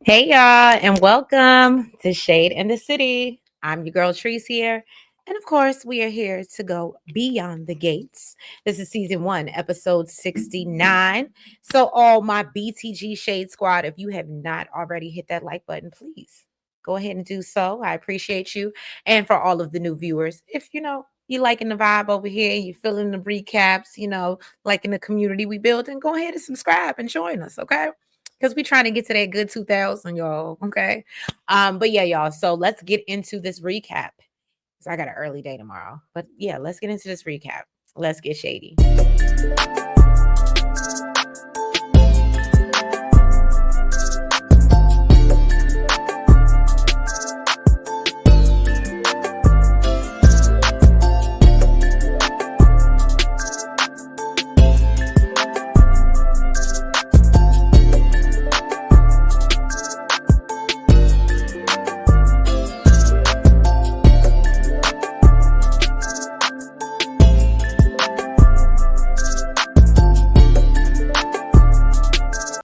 Hey y'all, and welcome to Shade in the City. I'm your girl Treese here. And of course, we are here to go beyond the gates. This is season 1, episode 69. So, all my BTG Shade squad, if you have not already hit that like button, please go ahead and do so. I appreciate you. And for all of the new viewers, if you liking the vibe over here, you feeling the recaps, liking the community we build, and go ahead and subscribe and join us, okay? Because we trying to get to that good 2000, y'all. Okay. But yeah, y'all. So let's get into this recap. So I got an early day tomorrow. But yeah, let's get into this recap. Let's get shady.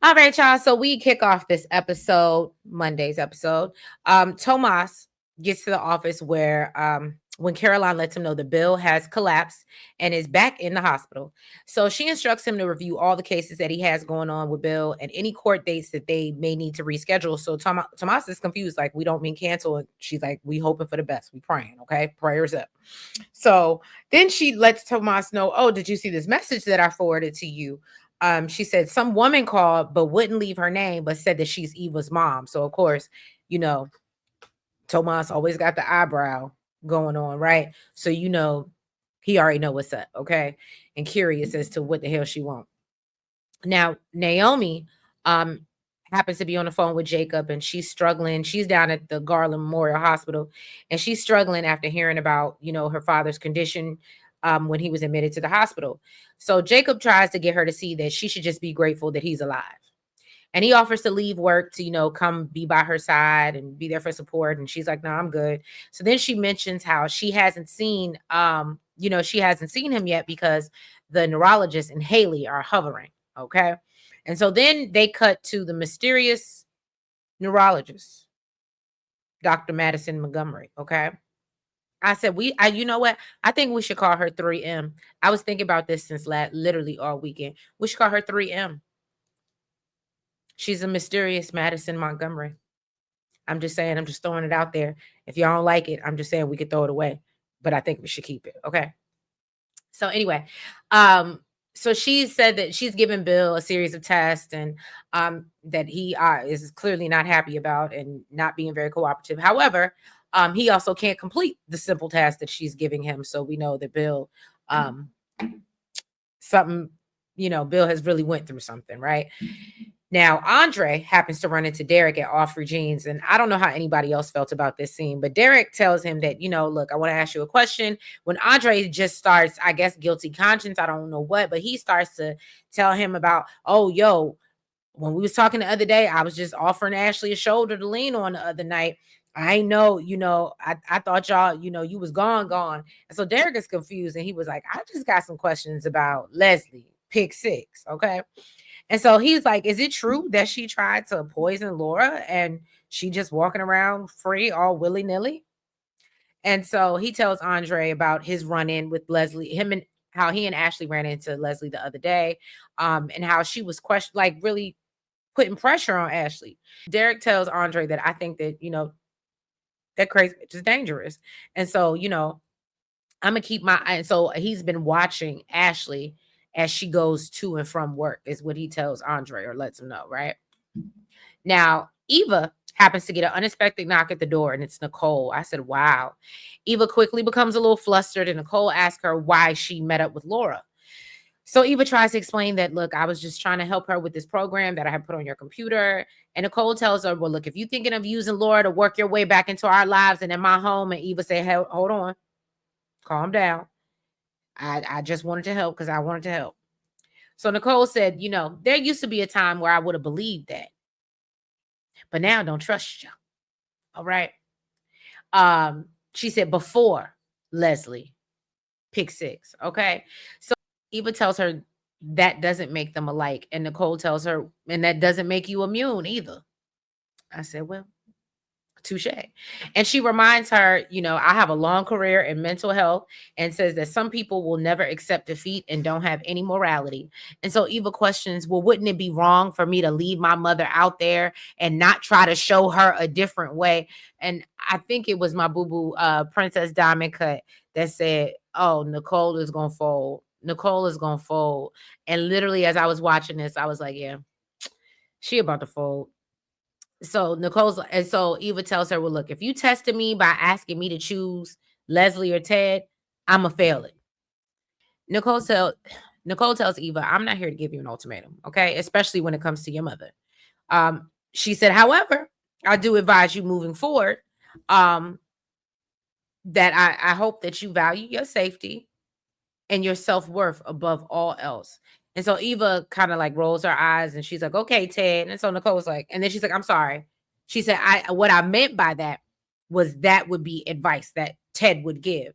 All right, y'all. So we kick off this episode, Monday's episode. Tomas gets to the office where when Caroline lets him know the bill has collapsed and is back in the hospital. So she instructs him to review all the cases that he has going on with Bill and any court dates that they may need to reschedule. So Tomas is confused, like, we don't mean cancel. And she's like, we hoping for the best. We praying, okay? Prayers up. So then she lets Tomas know, oh, did you see this message that I forwarded to you? She said some woman called but wouldn't leave her name, but said that she's Eva's mom. So of course, Tomas always got the eyebrow going on, right? So he already know what's up, okay? And curious as to what the hell she want. Now, Naomi happens to be on the phone with Jacob, and she's struggling. She's down at the Garland Memorial Hospital, and she's struggling after hearing about, her father's condition when he was admitted to the hospital. So Jacob tries to get her to see that she should just be grateful that he's alive. And he offers to leave work to, come be by her side and be there for support. And she's like, no, I'm good. So then she mentions how she hasn't seen, she hasn't seen him yet because the neurologist and Haley are hovering. Okay. And so then they cut to the mysterious neurologist, Dr. Madison Montgomery. Okay. I said, you know what? I think we should call her 3M. I was thinking about this since literally all weekend. We should call her 3M. She's a mysterious Madison Montgomery. I'm just saying, I'm just throwing it out there. If y'all don't like it, I'm just saying we could throw it away. But I think we should keep it. Okay. So anyway, so she said that she's given Bill a series of tests and that he is clearly not happy about and not being very cooperative. However, he also can't complete the simple task that she's giving him. So we know that Bill, something, Bill has really went through something, right? Now, Andre happens to run into Derek at Off Jeans, and I don't know how anybody else felt about this scene, but Derek tells him that, look, I want to ask you a question. When Andre just starts, I guess, guilty conscience, I don't know what, but he starts to tell him about, oh, yo, when we was talking the other day, I was just offering Ashley a shoulder to lean on the other night. I know, I thought y'all, you was gone. And so Derek is confused, and he was like, I just got some questions about Leslie, pick 6, okay? And so he's like, is it true that she tried to poison Laura and she just walking around free all willy-nilly? And so he tells Andre about his run-in with Leslie, him and how he and Ashley ran into Leslie the other day, and how she was really putting pressure on Ashley. Derek tells Andre that I think that, that crazy bitch is dangerous. And so, I'm gonna keep my eye. And so he's been watching Ashley as she goes to and from work, is what he tells Andre or lets him know, right? Now, Eva happens to get an unexpected knock at the door, and it's Nicole. I said, wow. Eva quickly becomes a little flustered, and Nicole asks her why she met up with Laura. So Eva tries to explain that, look, I was just trying to help her with this program that I had put on your computer. And Nicole tells her, well, look, if you're thinking of using Laura to work your way back into our lives and in my home, and Eva said, hey, hold on, calm down. I just wanted to help because I wanted to help. So Nicole said, there used to be a time where I would have believed that, but now I don't trust you. All right. She said before Leslie, pick 6. Okay. So Eva tells her that doesn't make them alike. And Nicole tells her, and that doesn't make you immune either. I said, well, touche. And she reminds her, I have a long career in mental health, and says that some people will never accept defeat and don't have any morality. And so Eva questions, well, wouldn't it be wrong for me to leave my mother out there and not try to show her a different way? And I think it was my boo-boo, Princess Diamond Cut, that said, oh, Nicole is going to fold. Nicole is going to fold. And literally, as I was watching this, I was like, yeah, she about to fold. So Eva tells her, well, look, if you tested me by asking me to choose Leslie or Ted, I'ma fail it. Nicole tell Nicole tells Eva, I'm not here to give you an ultimatum, okay? Especially when it comes to your mother. She said, however, I do advise you moving forward, um, that I hope that you value your safety and your self-worth above all else. And so Eva kind of like rolls her eyes and she's like, okay, Ted. And so Nicole was like, and then she's like, I'm sorry. She said, what I meant by that was that would be advice that Ted would give.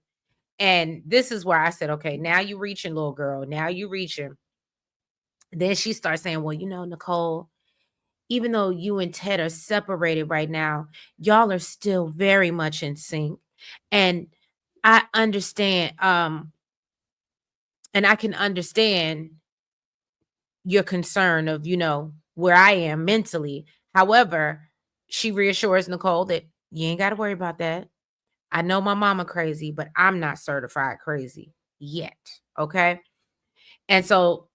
And this is where I said, okay, now you reaching, little girl. Now you reaching. Then she starts saying, well, Nicole, even though you and Ted are separated right now, y'all are still very much in sync. And I understand, and I can understand your concern of, where I am mentally. However, she reassures Nicole that you ain't got to worry about that. I know my mama crazy, but I'm not certified crazy yet. Okay. And so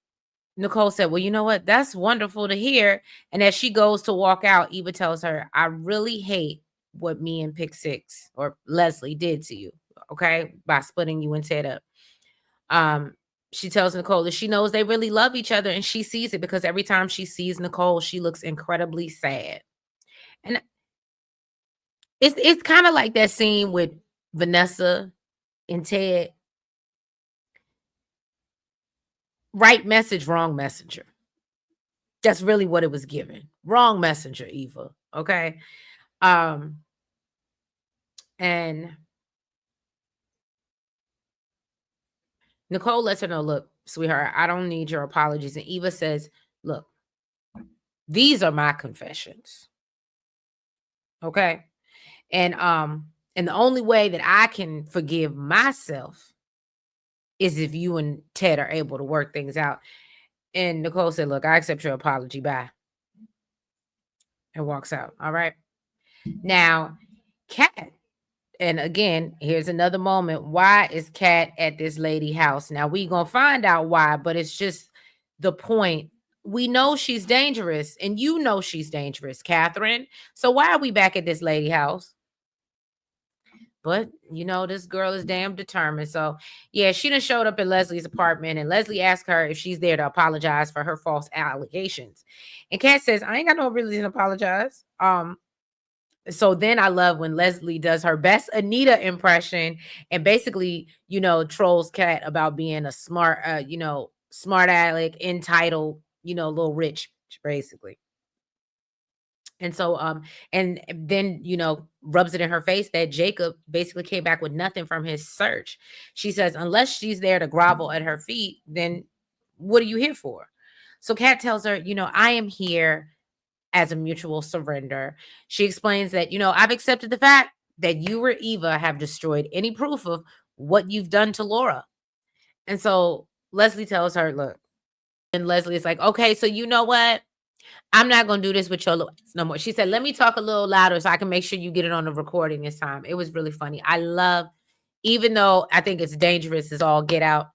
Nicole said, well, you know what? That's wonderful to hear. And as she goes to walk out, Eva tells her, I really hate what me and Pick Six or Leslie did to you. Okay. By splitting you and Ted up. Um, she tells Nicole that she knows they really love each other, and she sees it because every time she sees Nicole, she looks incredibly sad. And it's kind of like that scene with Vanessa and Ted. Right message, wrong messenger. That's really what it was given. Wrong messenger, Eva. Okay. Um, and Nicole lets her know, look, sweetheart, I don't need your apologies. And Eva says, look, these are my confessions. Okay. And the only way that I can forgive myself is if you and Ted are able to work things out. And Nicole said, look, I accept your apology. Bye. And walks out. All right. Now, Kat, and again, here's another moment. Why is Kat at this lady house? Now we gonna find out why, but it's just the point. We know she's dangerous, and you know she's dangerous, Catherine. So why are we back at this lady house? But this girl is damn determined. So yeah, she done showed up at Leslie's apartment, and Leslie asked her if she's there to apologize for her false allegations. And Kat says, I ain't got no reason to apologize. So then I love when Leslie does her best Anita impression and basically, trolls Kat about being a smart, smart aleck, entitled, little rich, basically. And so, and then, rubs it in her face that Jacob basically came back with nothing from his search. She says, unless she's there to grovel at her feet, then what are you here for? So Kat tells her, I am here as a mutual surrender. She explains that, I've accepted the fact that you or Eva have destroyed any proof of what you've done to Laura. And so Leslie tells her, look, and Leslie is like, okay, so you know what? I'm not going to do this with your little ass no more. She said, let me talk a little louder so I can make sure you get it on the recording this time. It was really funny. I love, even though I think it's dangerous as all get out.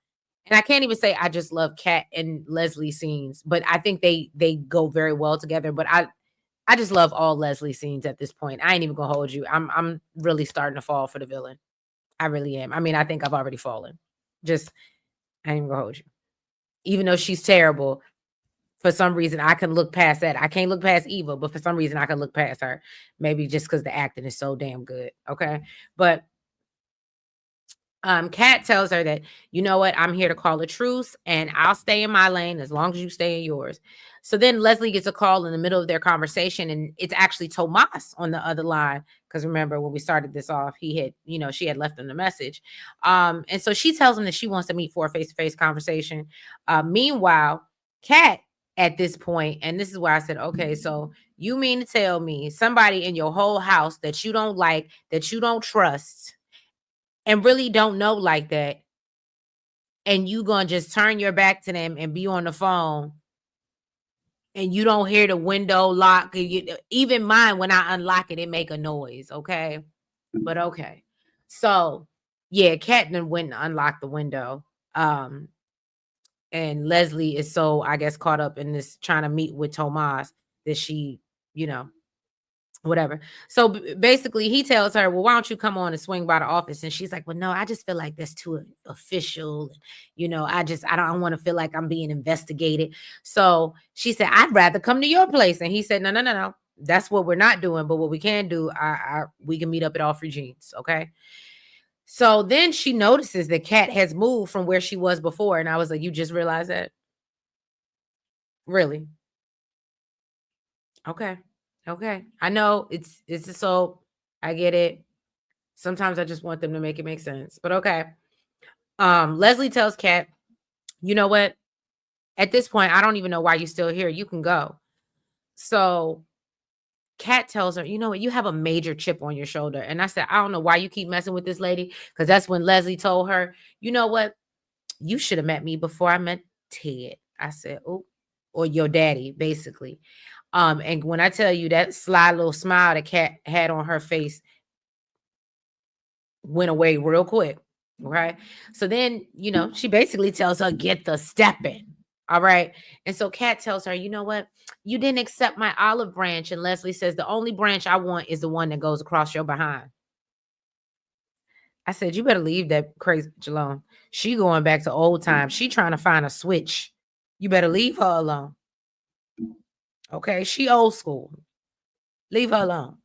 And I can't even say I just love Kat and Leslie scenes, but I think they go very well together. But I just love all Leslie scenes at this point. I ain't even gonna hold you. I'm really starting to fall for the villain. I really am. I mean, I think I've already fallen. Just I ain't even gonna hold you. Even though she's terrible, for some reason I can look past that. I can't look past Eva, but for some reason I can look past her. Maybe just because the acting is so damn good. Okay. But Kat tells her that, you know what, I'm here to call a truce and I'll stay in my lane as long as you stay in yours. So then Leslie gets a call in the middle of their conversation, and it's actually Tomas on the other line. Because remember, when we started this off, he had, she had left him the message. And so she tells him that she wants to meet for a face-to-face conversation. Meanwhile, Kat at this point, and this is why I said, okay, so, You mean to tell me somebody in your whole house that you don't like, that you don't trust, and really don't know like that, and you gonna just turn your back to them and be on the phone, and you don't hear the window lock? Even mine, when I unlock it, it make a noise, okay? But okay. So, yeah, Kat then went and unlocked the window. And Leslie is so, I guess, caught up in this trying to meet with Tomas that she, you know, whatever. So basically, he tells her, "Well, why don't you come on and swing by the office?" And she's like, "Well, no, I just feel like that's too official. I don't want to feel like I'm being investigated." So she said, "I'd rather come to your place." And he said, "No, no, no, no. That's what we're not doing. But what we can do, we can meet up at All Free Jeans, okay?" So then she notices that Kat has moved from where she was before, and I was like, "You just realized that, really?" Okay. Okay. I know it's a soap. I get it. Sometimes I just want them to make it make sense. But okay. Leslie tells Kat, "You know what? At this point, I don't even know why you're still here. You can go." So Kat tells her, "You know what? You have a major chip on your shoulder." And I said, "I don't know why you keep messing with this lady." Because that's when Leslie told her, "You know what? You should have met me before I met Ted." I said, "Oh, or your daddy, basically." And when I tell you that sly little smile that Kat had on her face went away real quick. Okay. So then, she basically tells her, "Get the stepping." All right. And so Kat tells her, "You know what? You didn't accept my olive branch." And Leslie says, "The only branch I want is the one that goes across your behind." I said, "You better leave that crazy bitch alone. She going back to old times. She trying to find a switch. You better leave her alone." Okay. She old school. Leave her alone.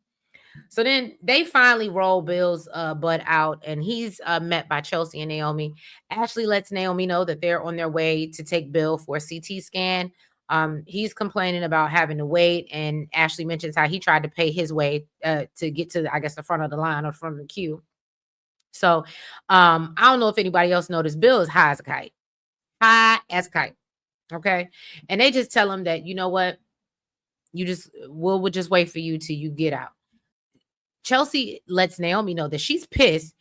So then they finally roll Bill's butt out, and he's met by Chelsea and Naomi. Ashley lets Naomi know that they're on their way to take Bill for a CT scan. He's complaining about having to wait, and Ashley mentions how he tried to pay his way to get to, I guess, the front of the line or from the queue. So I don't know if anybody else noticed, Bill is high as a kite. High as a kite. Okay. And they just tell him that, you know what, we'll just wait for you till you get out. Chelsea lets Naomi know that she's pissed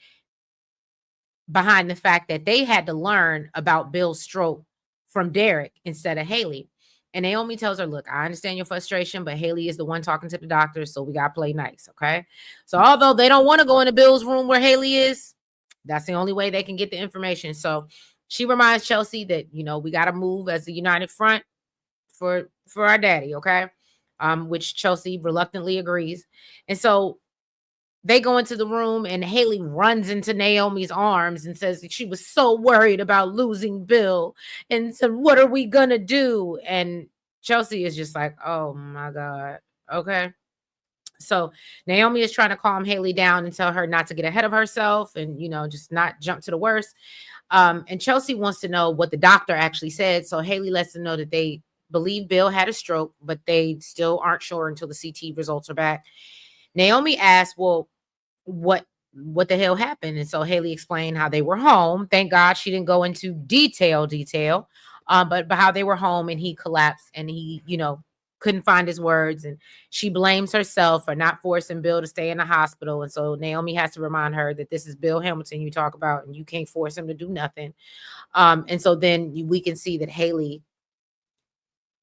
behind the fact that they had to learn about Bill's stroke from Derek instead of Haley. And Naomi tells her, "Look, I understand your frustration, but Haley is the one talking to the doctor, so we got to play nice, okay?" So although they don't want to go into Bill's room where Haley is, that's the only way they can get the information. So she reminds Chelsea that, we got to move as a united front for our daddy, okay? Which Chelsea reluctantly agrees. And so they go into the room, and Haley runs into Naomi's arms and says that she was so worried about losing Bill and said, "What are we going to do?" And Chelsea is just like, "Oh my God." Okay. So Naomi is trying to calm Haley down and tell her not to get ahead of herself and, just not jump to the worst. And Chelsea wants to know what the doctor actually said. So Haley lets them know that they believe Bill had a stroke, but they still aren't sure until the CT results are back. Naomi asks, "Well, what what the hell happened?" And so Haley explained how they were home. Thank God she didn't go into detail, but how they were home and he collapsed and he, couldn't find his words. And she blames herself for not forcing Bill to stay in the hospital. And so Naomi has to remind her that this is Bill Hamilton you talk about, and you can't force him to do nothing. And so then we can see that Haley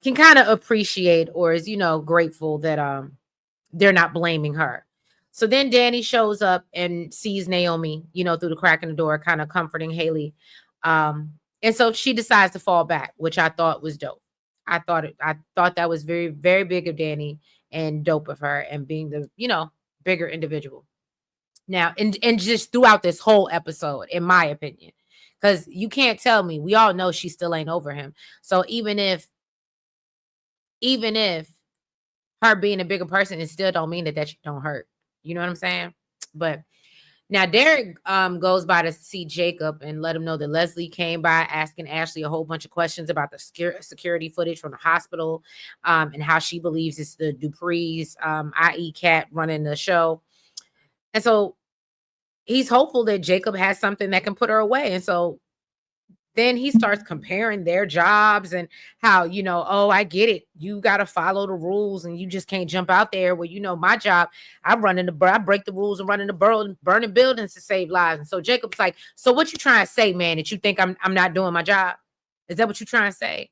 can kind of appreciate, or is, grateful that they're not blaming her. So then Danny shows up and sees Naomi, through the crack in the door, kind of comforting Haley. And so she decides to fall back, which I thought was dope. I thought that was very, very big of Danny and dope of her, and being the, bigger individual. Now, and just throughout this whole episode, in my opinion. Because you can't tell me, we all know she still ain't over him. So even if her being a bigger person, it still don't mean that shit don't hurt. You know what I'm saying? But now Derek goes by to see Jacob and let him know that Leslie came by asking Ashley a whole bunch of questions about the security footage from the hospital, and how she believes it's the Duprees, i.e. Kat, running the show. And so he's hopeful that Jacob has something that can put her away. And so Then he starts comparing their jobs and how, oh, I get it. You got to follow the rules and you just can't jump out there. Well, my job, I break the rules and run in the burning buildings to save lives. And so Jacob's like, so what you trying to say, man, that you think I'm not doing my job? Is that what you trying to say?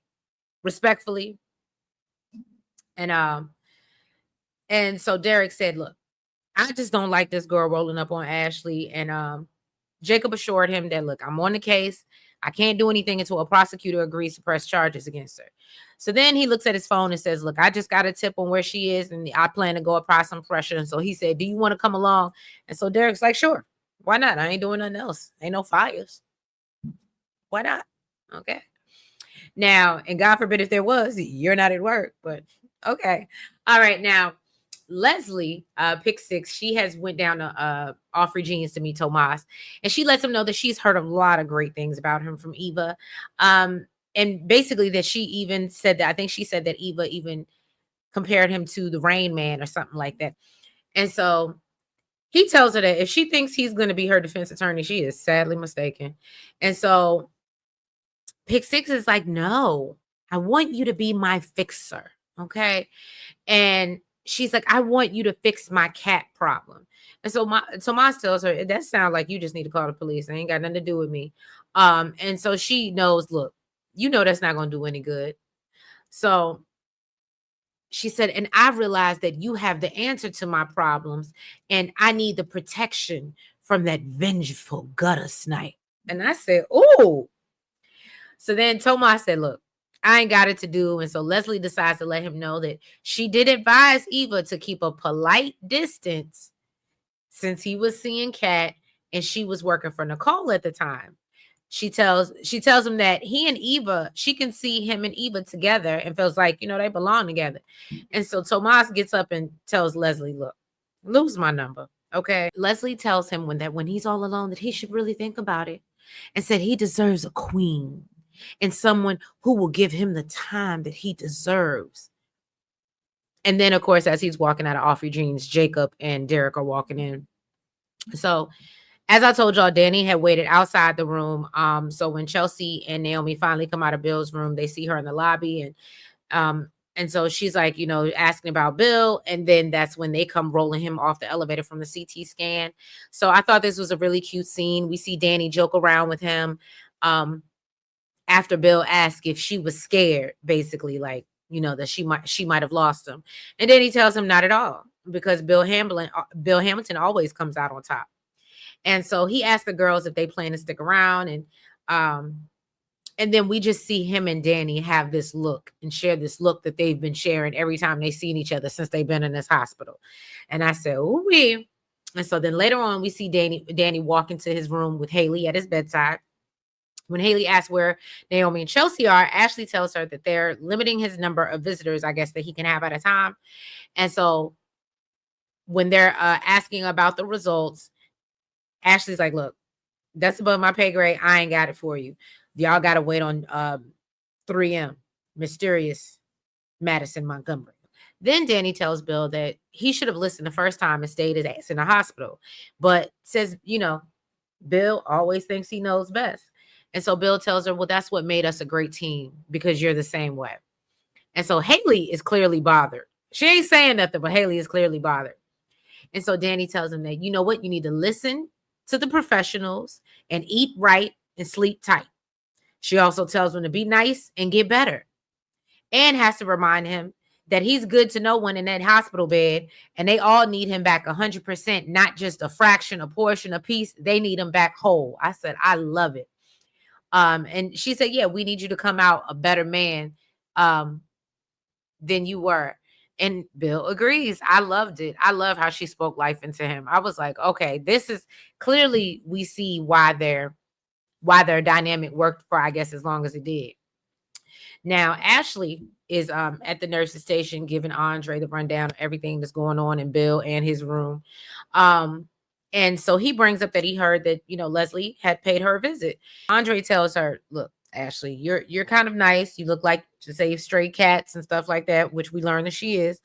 Respectfully. And so Derek said, look, I just don't like this girl rolling up on Ashley. And Jacob assured him that, look, I'm on the case. I can't do anything until a prosecutor agrees to press charges against her. So then he looks at his phone and says, look, I just got a tip on where she is and I plan to go apply some pressure. And so he said, do you want to come along? And so Derek's like, sure. Why not? I ain't doing nothing else. Ain't no fires. Why not? Okay. Now, and God forbid if there was, you're not at work, but okay. All right. Now, Leslie, pick 6, she has went down to Off Jeans to meet Tomas, and she lets him know that she's heard a lot of great things about him from Eva. And basically that she even said that, I think she said that Eva even compared him to the Rain Man or something like that. And so he tells her that if she thinks he's going to be her defense attorney, she is sadly mistaken. And so pick 6 is like, no, I want you to be my fixer. Okay. And she's like, I want you to fix my cat problem. And so Tomas tells her, that sounds like you just need to call the police. It ain't got nothing to do with me. And so she knows, look, that's not going to do any good. So she said, and I realized that you have the answer to my problems and I need the protection from that vengeful gutter snipe. And I said, oh. So then Tomas said, look, I ain't got it to do. And so Leslie decides to let him know that she did advise Eva to keep a polite distance since he was seeing Kat and she was working for Nicole at the time. She tells him that he and Eva, she can see him and Eva together and feels like, they belong together. And so Tomas gets up and tells Leslie, look, lose my number. Okay. Leslie tells him when he's all alone that he should really think about it and said he deserves a queen and someone who will give him the time that he deserves. And then, of course, as he's walking out of Off Jeans, Jacob and Derek are walking in. So, as I told y'all, Danny had waited outside the room. So when Chelsea and Naomi finally come out of Bill's room, they see her in the lobby, and so she's like, asking about Bill, and then that's when they come rolling him off the elevator from the CT scan. So I thought this was a really cute scene. We see Danny joke around with him. After Bill asked if she was scared, basically like, that she might have lost him. And then he tells him not at all, because Bill Hamilton always comes out on top. And so he asked the girls if they plan to stick around. And then we just see him and Danny have this look and share this look that they've been sharing every time they've seen each other since they've been in this hospital. And I said, ooh wee. And so then later on, we see Danny walk into his room with Haley at his bedside. When Haley asks where Naomi and Chelsea are, Ashley tells her that they're limiting his number of visitors, I guess, that he can have at a time. And so when they're asking about the results, Ashley's like, look, that's above my pay grade. I ain't got it for you. Y'all got to wait on 3M, Mysterious Madison Montgomery. Then Danny tells Bill that he should have listened the first time and stayed his ass in the hospital, but says, Bill always thinks he knows best. And so Bill tells her, well, that's what made us a great team, because you're the same way. And so Haley is clearly bothered. She ain't saying nothing, but Haley is clearly bothered. And so Danny tells him that, you know what? You need to listen to the professionals and eat right and sleep tight. She also tells him to be nice and get better, and has to remind him that he's good to no one in that hospital bed, and they all need him back 100%, not just a fraction, a portion, a piece. They need him back whole. I said, I love it. And she said, yeah, we need you to come out a better man than you were. And Bill agrees. I loved it. I love how she spoke life into him. I was like, okay, this is clearly, we see why their dynamic worked for, I guess, as long as it did. Now, Ashley is at the nurse's station giving Andre the rundown of everything that's going on in Bill and his room. And so he brings up that he heard that, Leslie had paid her a visit. Andre tells her, look, Ashley, you're kind of nice. You look like to save stray cats and stuff like that, which we learned that she is.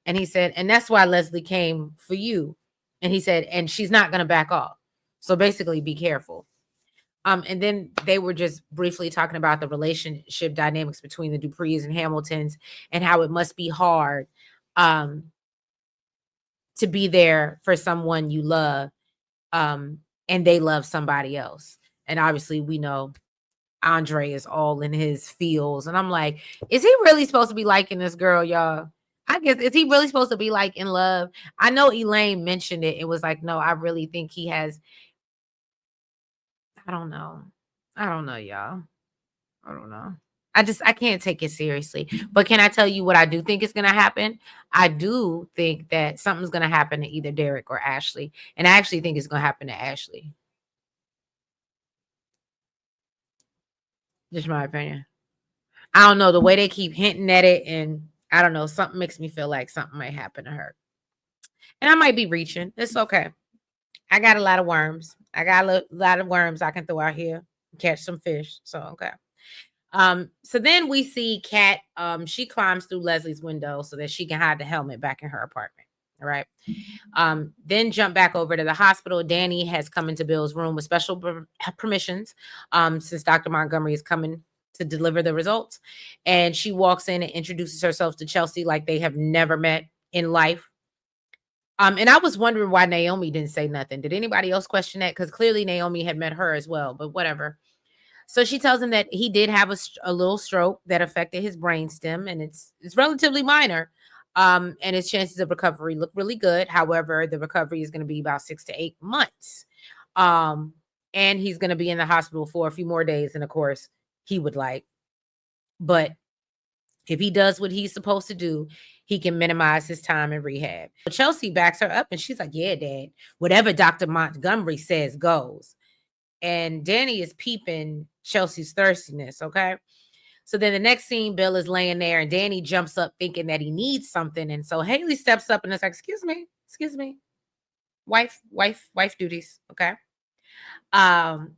And he said, and that's why Leslie came for you. And he said, and she's not going to back off. So basically, be careful. And then they were just briefly talking about the relationship dynamics between the Duprees and Hamiltons and how it must be hard um, to be there for someone you love, um, and they love somebody else. And obviously, we know Andre is all in his feels. And I'm like, is he really supposed to be liking this girl, y'all? I guess, is he really supposed to be like in love? I know Elaine mentioned it. It was like, no, I really think he has. I don't know. I don't know, y'all. I don't know. I can't take it seriously. But can I tell you what I do think is gonna happen? I do think that something's gonna happen to either Derek or Ashley. And I actually think it's gonna happen to Ashley. Just my opinion. I don't know. The way they keep hinting at it, and I don't know, something makes me feel like something might happen to her. And I might be reaching. It's okay. I got a lot of worms. I got a lot of worms I can throw out here, catch some fish. So okay. So then we see Kat, she climbs through Leslie's window so that she can hide the helmet back in her apartment. All right. Then jump back over to the hospital. Danny has come into Bill's room with special permissions, since Dr. Montgomery is coming to deliver the results. And she walks in and introduces herself to Chelsea like they have never met in life. And I was wondering why Naomi didn't say nothing. Did anybody else question that? Because clearly Naomi had met her as well, but whatever. So she tells him that he did have a little stroke that affected his brainstem, and it's relatively minor. And his chances of recovery look really good. However, the recovery is going to be about 6 to 8 months. Um, and he's going to be in the hospital for a few more days, and of course, he would like. But if he does what he's supposed to do, he can minimize his time in rehab. So Chelsea backs her up, and she's like, "Yeah, Dad, whatever Dr. Montgomery says goes." And Danny is peeping Chelsea's thirstiness. Okay. So then the next scene, Bill is laying there and Danny jumps up thinking that he needs something. And so Haley steps up and is like, excuse me, wife duties. Okay. Um,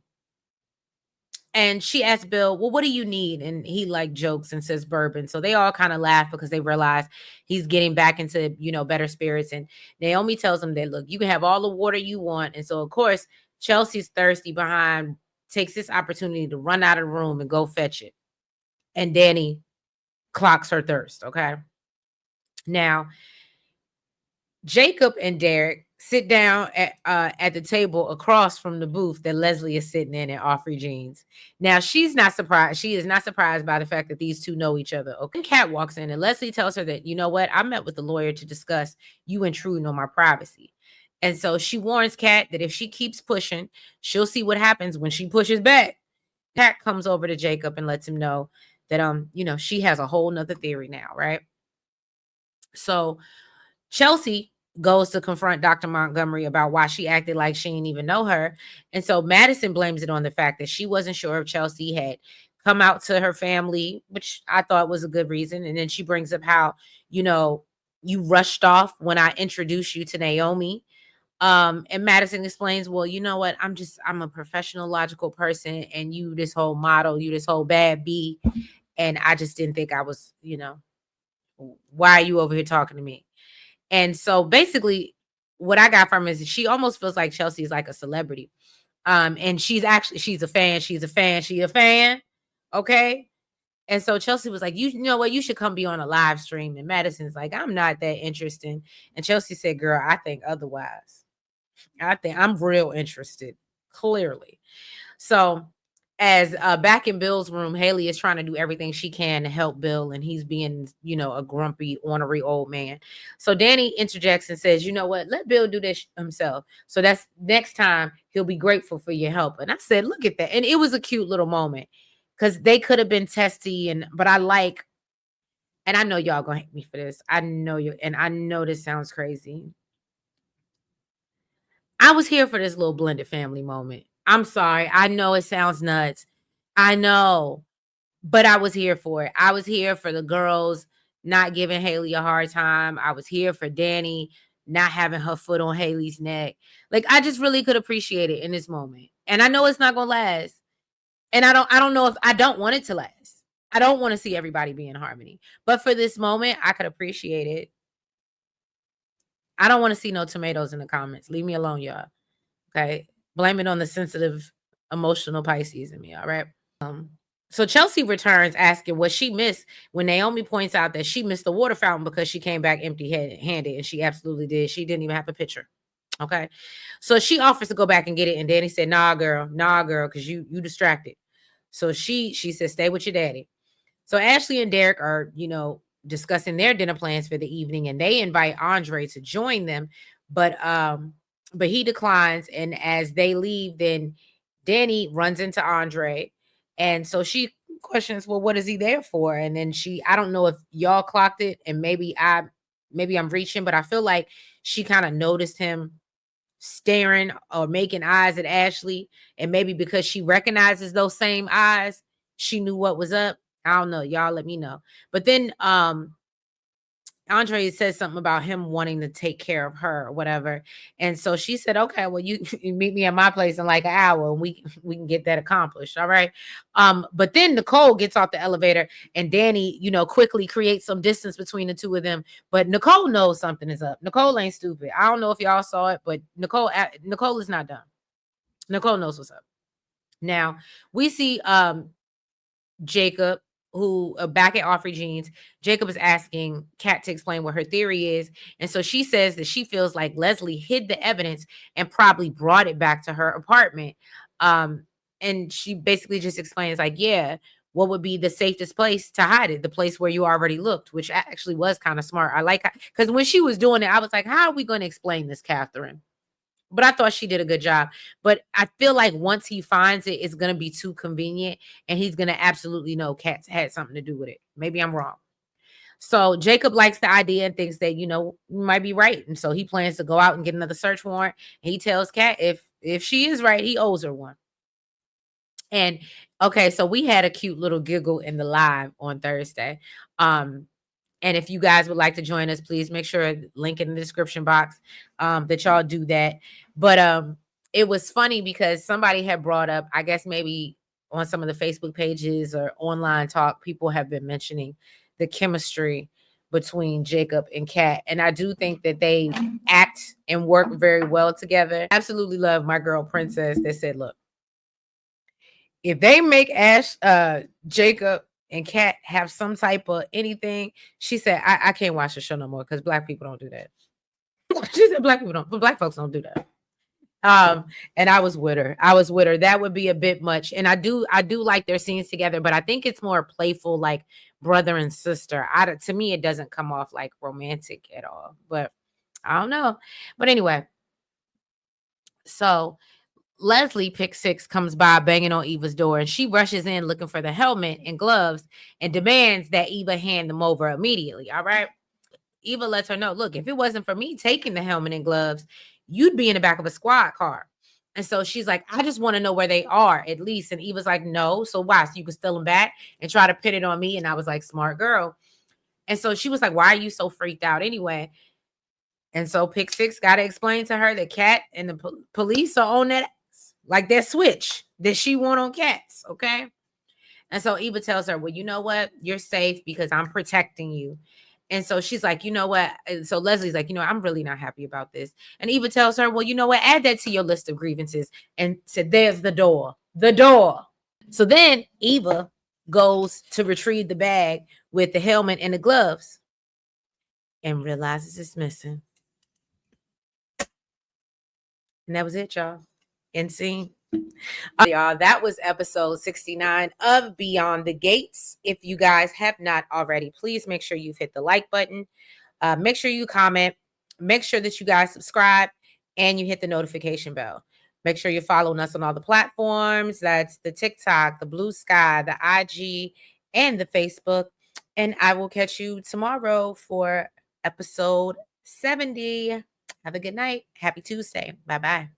and she asks Bill, well, what do you need? And he like jokes and says bourbon. So they all kind of laugh because they realize he's getting back into, better spirits. And Naomi tells him that, look, you can have all the water you want. And so, of course, Chelsea's thirsty behind, takes this opportunity to run out of the room and go fetch it. And Danny clocks her thirst. Okay. Now, Jacob and Derek sit down at the table across from the booth that Leslie is sitting in at Offrey Jeans. Now she's not surprised. She is not surprised by the fact that these two know each other. Okay, Kat walks in and Leslie tells her that, you know what, I met with the lawyer to discuss you intruding on my privacy. And so she warns Kat that if she keeps pushing, she'll see what happens when she pushes back. Kat comes over to Jacob and lets him know that she has a whole nother theory now, right? So Chelsea goes to confront Dr. Montgomery about why she acted like she didn't even know her. And so Madison blames it on the fact that she wasn't sure if Chelsea had come out to her family, which I thought was a good reason. And then she brings up how, you rushed off when I introduced you to Naomi. And Madison explains, well, you know what? I'm a professional, logical person, and you this whole model, you this whole bad bee. And I just didn't think I was, why are you over here talking to me? And so basically, what I got from it is she almost feels like Chelsea is like a celebrity. And she's a fan. She's a fan. She a fan. Okay. And so Chelsea was like, you know what? You should come be on a live stream. And Madison's like, I'm not that interesting. And Chelsea said, girl, I think otherwise. I think I'm real interested, clearly. So as back in Bill's room, Haley is trying to do everything she can to help Bill, and he's being, a grumpy, ornery old man. So Danny interjects and says, you know what, let Bill do this himself. So that's next time he'll be grateful for your help. And I said, look at that. And it was a cute little moment because they could have been testy, but I like, and I know y'all gonna hate me for this. I know you, and I know this sounds crazy. I was here for this little blended family moment. I'm sorry. I know it sounds nuts. I know, but I was here for it. I was here for the girls not giving Haley a hard time. I was here for Danny not having her foot on Haley's neck. Like I just really could appreciate it in this moment. And I know it's not gonna last. And I don't know if I don't want it to last. I don't want to see everybody be in harmony. But for this moment, I could appreciate it. I don't want to see no tomatoes in the comments. Leave me alone, y'all. Okay. Blame it on the sensitive emotional Pisces in me. All right. So Chelsea returns asking what she missed when Naomi points out that she missed the water fountain because she came back empty-handed, and she absolutely did. She didn't even have a picture. Okay. So she offers to go back and get it, and Danny said, nah, girl, because you distracted. So she said, stay with your daddy. So Ashley and Derek are, discussing their dinner plans for the evening, and they invite Andre to join them, but he declines. And as they leave, then Danny runs into Andre, and so she questions, well, what is he there for? And then I don't know if y'all clocked it, and maybe I'm reaching, but I feel like she kind of noticed him staring or making eyes at Ashley, and maybe because she recognizes those same eyes, she knew what was up. I don't know. Y'all let me know. But then Andre says something about him wanting to take care of her or whatever. And so she said, okay, well, you meet me at my place in like an hour and we can get that accomplished. All right. But then Nicole gets off the elevator, and Danny, quickly creates some distance between the two of them. But Nicole knows something is up. Nicole ain't stupid. I don't know if y'all saw it, but Nicole is not dumb. Nicole knows what's up. Now we see Jacob, who back at Offrey Jeans, Jacob is asking Kat to explain what her theory is. And so she says that she feels like Leslie hid the evidence and probably brought it back to her apartment. And she basically just explains, like, yeah, what would be the safest place to hide it? The place where you already looked, which actually was kind of smart. I like, because when she was doing it, I was like, how are we going to explain this, Catherine? But I thought she did a good job. But I feel like once he finds it, it's going to be too convenient, and he's going to absolutely know Kat had something to do with it. Maybe I'm wrong. So Jacob likes the idea and thinks that, you might be right. And so he plans to go out and get another search warrant. And he tells Kat if she is right, he owes her one. And okay, so we had a cute little giggle in the live on Thursday. And if you guys would like to join us, please make sure link in the description box that y'all do that. But it was funny because somebody had brought up, I guess maybe on some of the Facebook pages or online talk, people have been mentioning the chemistry between Jacob and Kat. And I do think that they act and work very well together. Absolutely love my girl Princess that said, look, if they make Jacob and Kat have some type of anything, she said, I can't watch the show no more because black people don't do that. She said black folks don't do that. And I was with her. That would be a bit much. And I do like their scenes together, but I think it's more playful, like brother and sister. To me, it doesn't come off like romantic at all. But I don't know. But anyway, so Leslie, pick six, comes by banging on Eva's door, and she rushes in looking for the helmet and gloves and demands that Eva hand them over immediately. All right. Eva lets her know, look, if it wasn't for me taking the helmet and gloves, you'd be in the back of a squad car. And so she's like, I just want to know where they are at least. And Eva's like, no. So why? So you can steal them back and try to pin it on me. And I was like, smart girl. And so she was like, why are you so freaked out anyway? And so Pick Six got to explain to her that Kat and the police are on that, like that switch that she want on Cats. Okay. And so Eva tells her, well, you know what? You're safe because I'm protecting you. And so she's like, you know what? And so Leslie's like, I'm really not happy about this. And Eva tells her, well, you know what? Add that to your list of grievances. And said, there's the door. The door. So then Eva goes to retrieve the bag with the helmet and the gloves and realizes it's missing. And that was it, y'all. End scene. Y'all, that was episode 69 of Beyond the Gates. If you guys have not already, please make sure you've hit the like button. Make sure you comment. Make sure that you guys subscribe and you hit the notification bell. Make sure you're following us on all the platforms. That's the TikTok, the Blue Sky, the IG, and the Facebook. And I will catch you tomorrow for episode 70. Have a good night. Happy Tuesday. Bye-bye.